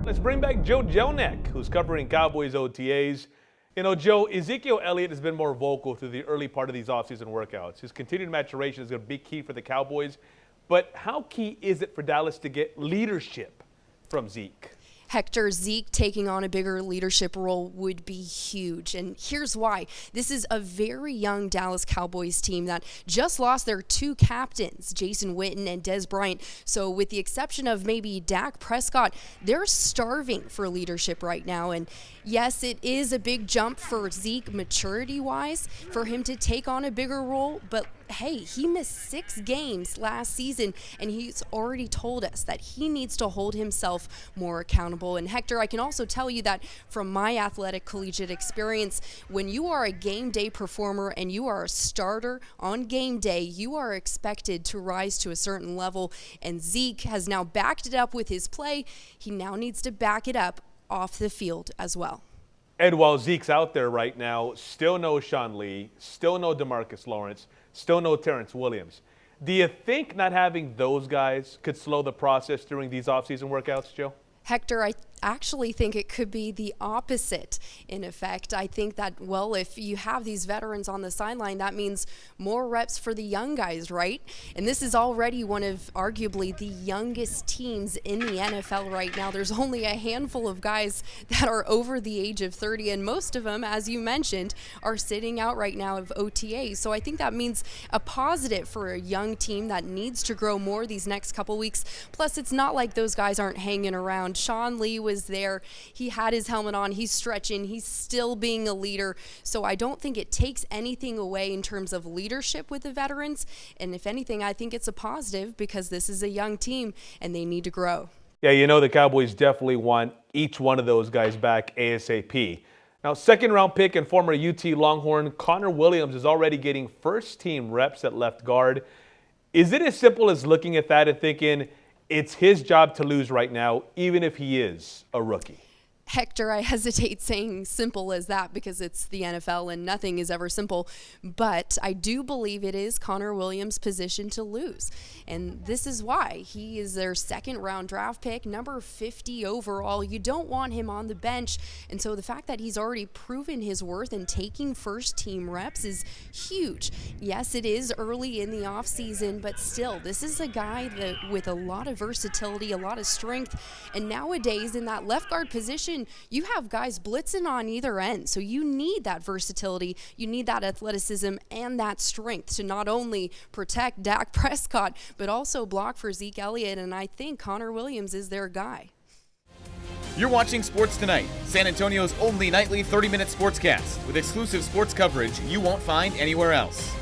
Let's bring back Joe Jelnick, who's covering Cowboys OTAs. You know, Joe, Ezekiel Elliott has been more vocal through the early part of these offseason workouts. His continued maturation is going to be key for the Cowboys. But how key is it for Dallas to get leadership from Zeke? Hector, Zeke taking on a bigger leadership role would be huge. And here's why. This is a very young Dallas Cowboys team that just lost their two captains, Jason Witten and Dez Bryant. So with the exception of maybe Dak Prescott, they're starving for leadership right now. And yes, it is a big jump for Zeke maturity-wise for him to take on a bigger role. But hey, he missed 6 games last season, and he's already told us that he needs to hold himself more accountable. And Hector, I can also tell you that from my athletic collegiate experience, when you are a game day performer and you are a starter on game day, you are expected to rise to a certain level. And Zeke has now backed it up with his play. He now needs to back it up off the field as well. And while Zeke's out there right now, still no Sean Lee, still no DeMarcus Lawrence, still no Terrance Williams. Do you think not having those guys could slow the process during these offseason workouts, Joe? Hector, I actually think it could be the opposite in effect. I think that, well, if you have these veterans on the sideline, that means more reps for the young guys, right? And this is already one of arguably the youngest teams in the NFL right now. There's only a handful of guys that are over the age of 30, and most of them, as you mentioned, are sitting out right now of OTA. So I think that means a positive for a young team that needs to grow more these next couple weeks. Plus, it's not like those guys aren't hanging around. Sean Lee was there. He had his helmet on. He's stretching. He's still being a leader. So I don't think it takes anything away in terms of leadership with the veterans. And if anything, I think it's a positive because this is a young team and they need to grow. Yeah, you know the Cowboys definitely want each one of those guys back ASAP. Now, second-round pick and former UT Longhorn Connor Williams is already getting first-team reps at left guard. Is it as simple as looking at that and thinking, it's his job to lose right now, even if he is a rookie? Hector, I hesitate saying simple as that because it's the NFL and nothing is ever simple, but I do believe it is Connor Williams' position to lose. And this is why. He is their second-round draft pick, number 50 overall. You don't want him on the bench, and so the fact that he's already proven his worth and taking first-team reps is huge. Yes, it is early in the offseason, but still, this is a guy that with a lot of versatility, a lot of strength, and nowadays in that left guard position, you have guys blitzing on either end. So you need that versatility, you need that athleticism and that strength to not only protect Dak Prescott, but also block for Zeke Elliott. And I think Connor Williams is their guy. You're watching Sports Tonight, San Antonio's only nightly 30-minute sportscast with exclusive sports coverage you won't find anywhere else.